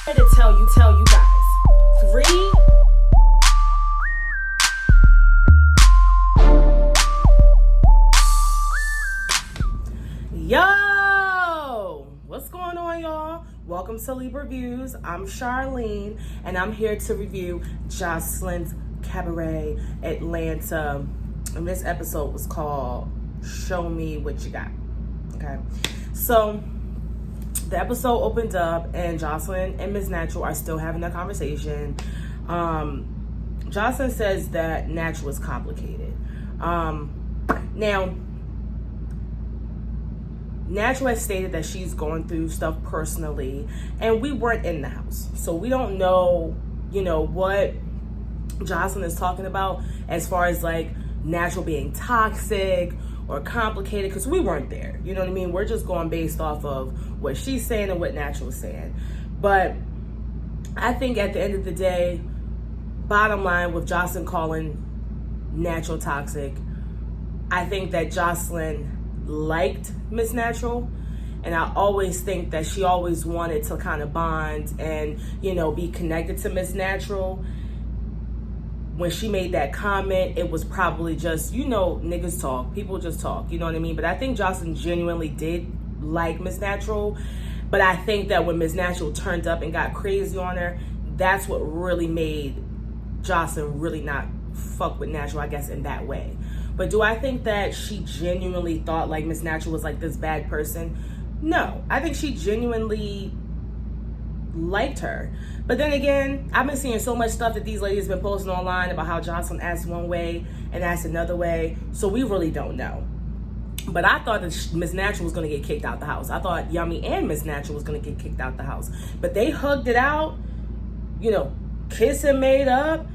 To tell you guys. 3. Yo! What's going on, y'all? Welcome to Libraviews. I'm Charlene, and I'm here to review Joseline's Cabaret Atlanta. And this episode was called Show Me What You Got. Okay. So the episode opened up and Joseline and Ms. Natural are still having that conversation. Joseline says that Natural is complicated. Now, Natural has stated that she's going through stuff personally, and we weren't in the house. So we don't know, what Joseline is talking about as far as like Natural being toxic or complicated, because we weren't there. You know what I mean? We're just going based off of what she's saying and what Natural is saying. But I think at the end of the day, bottom line, with Joseline calling Natural toxic, I think that Joseline liked Miss Natural, and I always think that she always wanted to kind of bond and, be connected to Miss Natural. When she made that comment, it was probably just, niggas talk. People just talk, you know what I mean? But I think Joseline genuinely did like Miss Natural. But I think that when Miss Natural turned up and got crazy on her, that's what really made Joseline really not fuck with Natural, I guess, in that way. But do I think that she genuinely thought like Miss Natural was like this bad person? No. I think she genuinely liked her. But then again, I've been seeing so much stuff that these ladies have been posting online about how Joseline acts one way and acts another way, so we really don't know. But I thought that Miss Natural was going to get kicked out the house. I thought Yummy and Miss Natural was going to get kicked out the house. But they hugged it out, kissing, made up.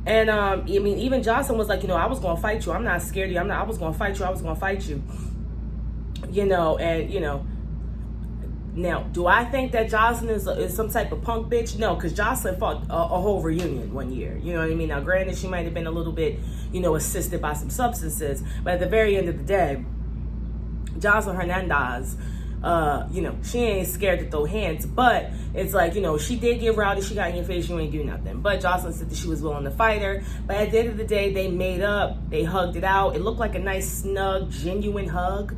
And even Joseline was like, I was going to fight you. I'm not scared of you. I was going to fight you. I was going to fight you. Now, do I think that Joseline is some type of punk bitch? No, because Joseline fought a whole reunion one year. You know what I mean? Now, granted, she might have been a little bit, assisted by some substances. But at the very end of the day, Joseline Hernandez, she ain't scared to throw hands. But it's like, she did get rowdy. She got in your face. You ain't do nothing. But Joseline said that she was willing to fight her. But at the end of the day, they made up. They hugged it out. It looked like a nice, snug, genuine hug.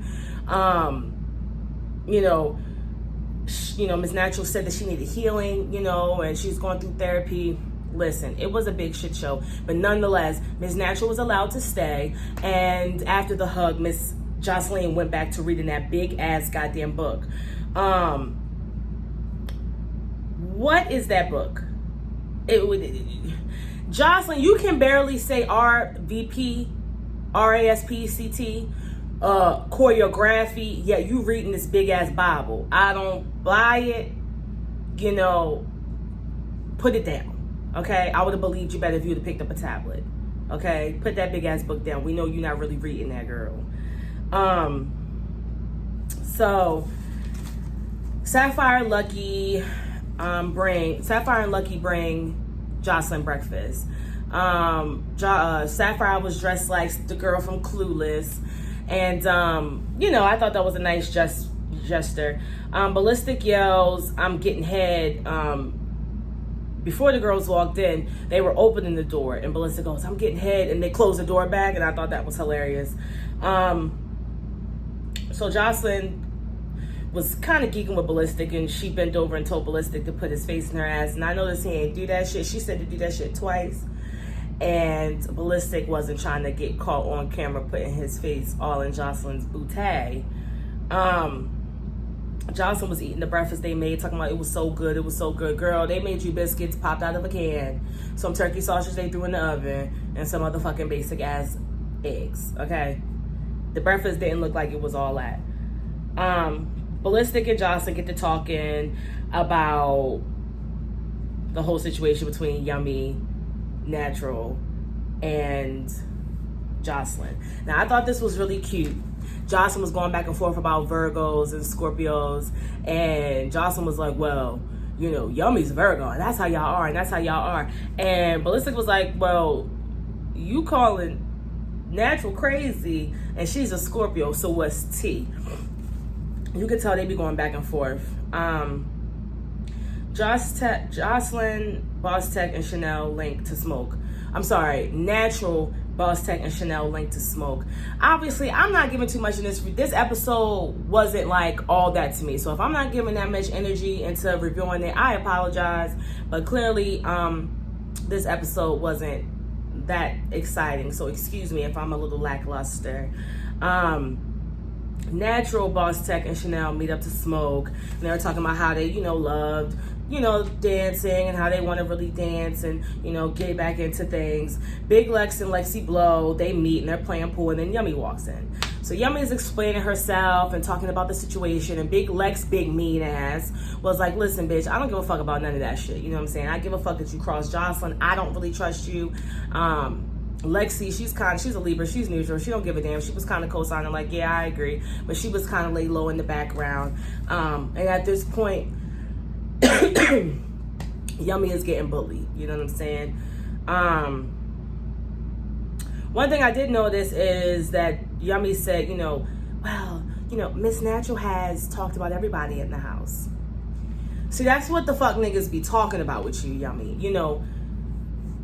Miss Natural said that she needed healing, and she's going through therapy. Listen, it was a big shit show. But nonetheless, Miss Natural was allowed to stay. And after the hug, Miss Joseline went back to reading that big-ass goddamn book. What is that book? Joseline, you can barely say RVP, RASPCT, choreography, yet you reading this big ass Bible. I don't buy it. Put it down. Okay, I would have believed you better if you would have picked up a tablet. Okay, put that big ass book down. We know you're not really reading that, girl. So Sapphire and Lucky bring Joseline breakfast. Sapphire was dressed like the girl from Clueless. And, I thought that was a nice gesture. Ballistic yells, I'm getting head. Before the girls walked in, they were opening the door. And Ballistic goes, I'm getting head. And they closed the door back. And I thought that was hilarious. So Joseline was kind of geeking with Ballistic. And she bent over and told Ballistic to put his face in her ass. And I noticed he ain't do that shit. She said to do that shit twice. And Ballistic wasn't trying to get caught on camera putting his face all in Joseline's bootay. Joseline was eating the breakfast they made, talking about it was so good, it was so good. Girl, they made you biscuits popped out of a can, some turkey sausage they threw in the oven, and some other fucking basic ass eggs, okay? The breakfast didn't look like it was all that. Ballistic and Joseline get to talking about the whole situation between Yummy, Natural, and Joseline. Now, I thought this was really cute. Joseline was going back and forth about Virgos and Scorpios, and Joseline was like, well, Yummy's Virgo, and that's how y'all are, and that's how y'all are. And Ballistic was like, well, you calling Natural crazy, and she's a Scorpio, so what's T? You could tell they be going back and forth. Joseline, Boss Tech, and Chanel link to smoke. I'm sorry, Natural, Boss Tech, and Chanel link to smoke. Obviously, I'm not giving too much in this. This episode wasn't like all that to me. So if I'm not giving that much energy into reviewing it, I apologize. But clearly, this episode wasn't that exciting. So excuse me if I'm a little lackluster. Natural, Boss Tech, and Chanel meet up to smoke. And they were talking about how they, loved, dancing and how they want to really dance and, get back into things. Big Lex and Lexi Blow, they meet and they're playing pool, and then Yummy walks in. So Yummy is explaining herself and talking about the situation, and Big Lex, big mean ass, was like, listen, bitch, I don't give a fuck about none of that shit. You know what I'm saying? I give a fuck that you crossed Joseline. I don't really trust you. Lexi, she's a Libra, she's neutral, she don't give a damn. She was kind of co-signing like, yeah, I agree, but she was kind of laid low in the background. And at this point, Yummy is getting bullied, you know what I'm saying? One thing I did notice is that Yummy said, Miss Natural has talked about everybody in the house. See, that's what the fuck niggas be talking about with you, Yummy.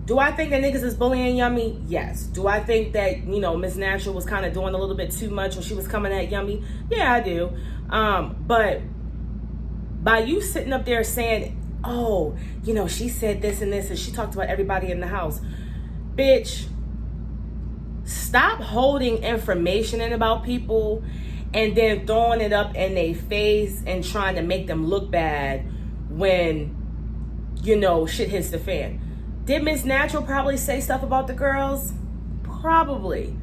Do I think that niggas is bullying Yummy? Yes. Do I think that, Miss Natural was kind of doing a little bit too much when she was coming at Yummy? Yeah, I do. But by you sitting up there saying, oh, she said this and this and she talked about everybody in the house. Bitch, stop holding information in about people and then throwing it up in their face and trying to make them look bad when, shit hits the fan. Did Miss Natural probably say stuff about the girls? Probably.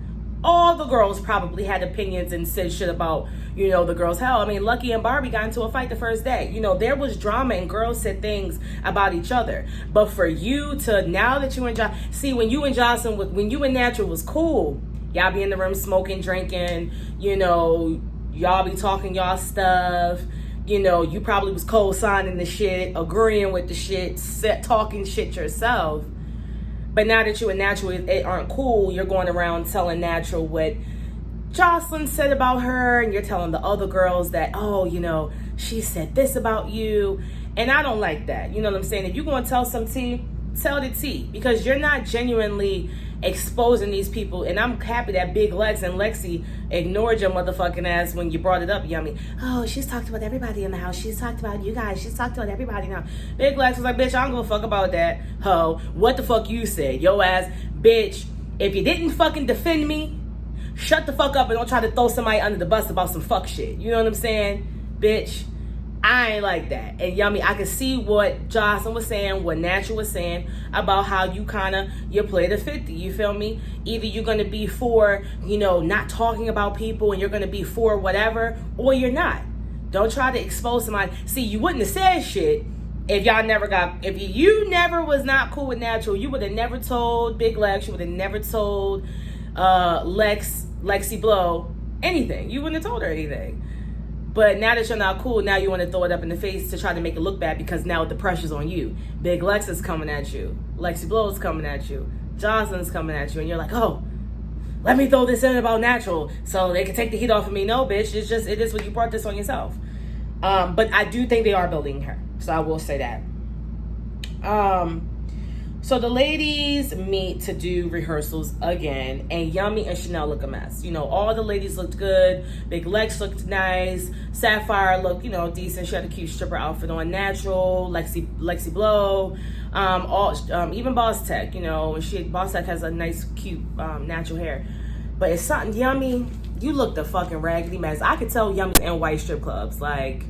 All the girls probably had opinions and said shit about, the girls. Hell, I mean, Lucky and Barbie got into a fight the first day. There was drama and girls said things about each other. But for you to, now that you and see, when you and Joseline, when you and Natural was cool, y'all be in the room smoking, drinking, y'all be talking y'all stuff. You probably was co-signing the shit, agreeing with the shit, talking shit yourself. But now that you and Natural aren't cool, you're going around telling Natural what Joseline said about her, and you're telling the other girls that, oh, she said this about you. And I don't like that. You know what I'm saying? If you're going to tell some tea, tell the tea, because you're not genuinely exposing these people. And I'm happy that Big Lex and Lexi ignored your motherfucking ass when you brought it up, Yummy. Oh, she's talked about everybody in the house. She's talked about you guys. She's talked about everybody now. Big Lex was like, bitch, I don't give a fuck about that. Ho, what the fuck you said? Yo ass, bitch, if you didn't fucking defend me, shut the fuck up and don't try to throw somebody under the bus about some fuck shit. You know what I'm saying? Bitch, I ain't like that. And Yummy, I can see what Joseline was saying, what Natural was saying about how you you play the 50, you feel me? Either you're going to be for, not talking about people and you're going to be for whatever, or you're not. Don't try to expose somebody. See, you wouldn't have said shit if you never was not cool with Natural. You would have never told Big Lex, you would have never told Lexi Blow anything. You wouldn't have told her anything. But now that you're not cool, now you want to throw it up in the face to try to make it look bad because now the pressure's on you. Big Lex is coming at you. Lexi Blow is coming at you. Joseline's coming at you. And you're like, oh, let me throw this in about Natural so they can take the heat off of me. No, bitch. It is what you brought this on yourself. But I do think they are building her. So I will say that. So the ladies meet to do rehearsals again, and Yummy and Chanel look a mess. All the ladies looked good. Big Lex looked nice. Sapphire looked, decent. She had a cute stripper outfit on. Natural. Lexi Blow. Even Boss Tech, Boss Tech has a nice, cute, natural hair. But it's something, Yummy, you looked a fucking raggedy mess. I could tell Yummy's in white strip clubs. Like,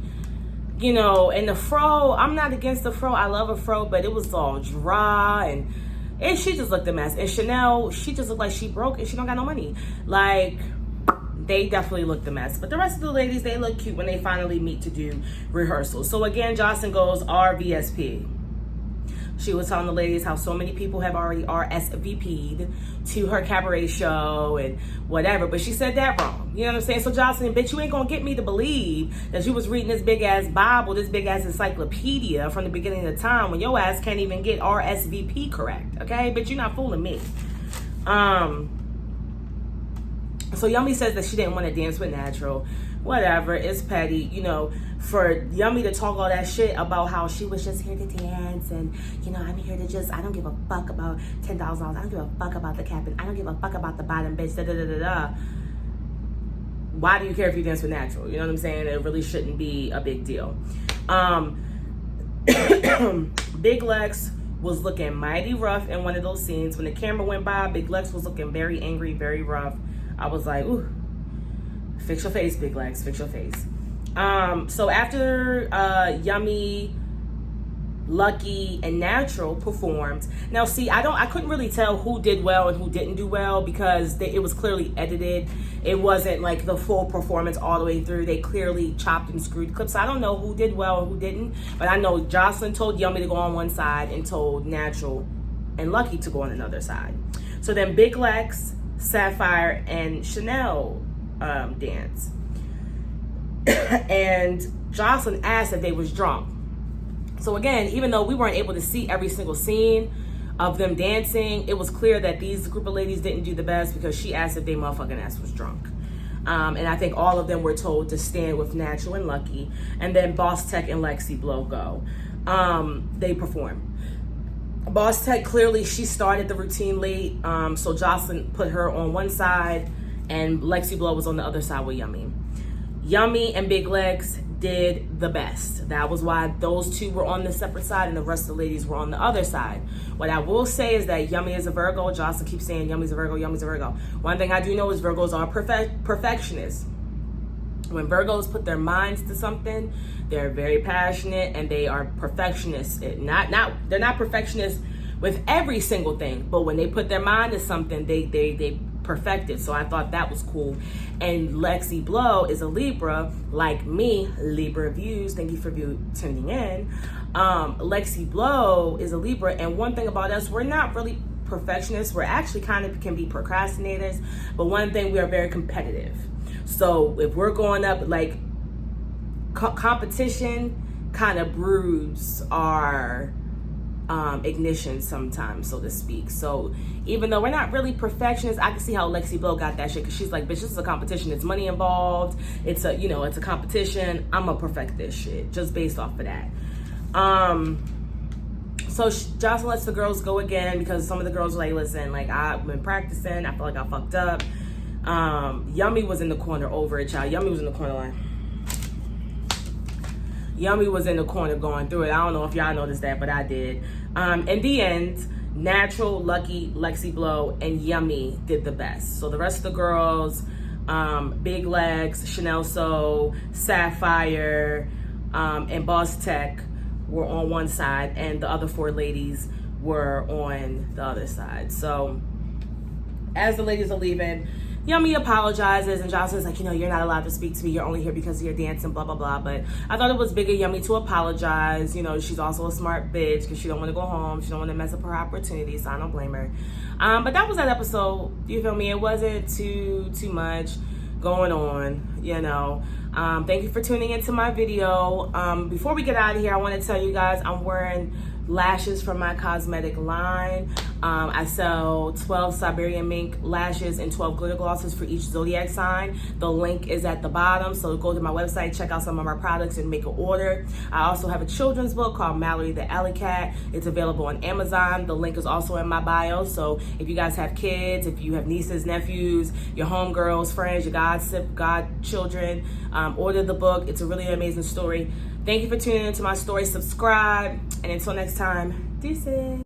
and the fro, I'm not against the fro. I love a fro, but it was all dry and she just looked a mess. And Chanel, she just looked like she broke and she don't got no money. Like, they definitely looked a mess. But the rest of the ladies, they look cute when they finally meet to do rehearsals. So again, Joseline goes RVSP. She was telling the ladies how so many people have already RSVP'd to her cabaret show and whatever, but she said that wrong. You know what I'm saying? So Joseline, bitch, you ain't gonna get me to believe that you was reading this big ass Bible, this big ass encyclopedia from the beginning of the time when your ass can't even get RSVP correct, okay? Bitch, you're not fooling me. So Yummy says that she didn't want to dance with Natural. whatever, it's petty, you know, for Yummy to talk all that shit about how she was just here to dance and, you know, I'm here to just, I don't give a fuck about $10,000. I don't give a fuck about the captain. I don't give a fuck about the bottom bitch, da da da da da. Why do you care if you dance with Natural? You know what I'm saying? It really shouldn't be a big deal. Big Lex was looking mighty rough in one of those scenes. When the camera went by, Big Lex was looking very angry, very rough. I was like, ooh, fix your face, Big Lex, fix your face. So after Yummy, Lucky, and Natural performed. Now, see, I couldn't really tell who did well and who didn't do well because it was clearly edited. It wasn't like the full performance all the way through. They clearly chopped and screwed clips. I don't know who did well and who didn't, but I know Joseline told Yummy to go on one side and told Natural and Lucky to go on another side. So then Big Lex, Sapphire, and Chanel dance. And Joseline asked if they was drunk. So again, even though we weren't able to see every single scene of them dancing, it was clear that these group of ladies didn't do the best because she asked if they motherfucking ass was drunk. And I think all of them were told to stand with Natural and Lucky. And then Boss Tech and Lexi Blow go. They perform. Boss Tech, clearly she started the routine late. So Joseline put her on one side and Lexi Blow was on the other side with Yummy. Yummy and Big Lex did the best. That was why those two were on the separate side and the rest of the ladies were on the other side. What I will say is that Yummy is a Virgo. Joseline keeps saying Yummy's a Virgo, Yummy's a Virgo. One thing I do know is Virgos are perfectionists. When Virgos put their minds to something, they're very passionate and they are perfectionists. They're not perfectionists with every single thing, but when they put their mind to something, they perfect it. So I thought that was cool. And Lexi Blow is a Libra, like me, Libra views. Thank you for tuning in. Lexi Blow is a Libra, and one thing about us, we're not really perfectionists. We're actually kind of can be procrastinators, but one thing, we are very competitive. So if we're going up, like competition kind of brews our ignition sometimes, so to speak. So even though we're not really perfectionists, I can see how Lexi Blow got that shit, because she's like, bitch, this is a competition. It's money involved. It's a, you know, it's a competition. I'm gonna perfect this shit just based off of that. So Joseline lets the girls go again because some of the girls were like, listen, like, I've been practicing. I feel like I fucked up. Yummy was in the corner over it, child. Yummy was in the corner like, Yummy was in the corner going through it. I don't know if y'all noticed that, but I did. In the end, Natural, Lucky, Lexi Blow, and Yummy did the best. So the rest of the girls, Big Legs, Chanel So, Sapphire, and Boss Tech were on one side, and the other four ladies were on the other side. So as the ladies are leaving, Yummy apologizes, and Joseline's like, you know, you're not allowed to speak to me. You're only here because you're dancing, blah, blah, blah. But I thought it was big of Yummy to apologize. You know, she's also a smart bitch because she don't want to go home. She don't want to mess up her opportunity, so I don't blame her. But that was that episode. You feel me? It wasn't too much going on, you know. Thank you for tuning into my video. Before we get out of here, I want to tell you guys I'm wearing lashes from my cosmetic line. I sell 12 Siberian mink lashes and 12 glitter glosses for each zodiac sign. The link is at the bottom, so go to my website, check out some of my products, and make an order. I also have a children's book called Mallory the Alley Cat. It's available on Amazon. The link is also in my bio, so if you guys have kids, if you have nieces, nephews, your homegirls, friends, your godchildren, order the book. It's a really amazing story. Thank you for tuning into my story. Subscribe, and until next time, deuces.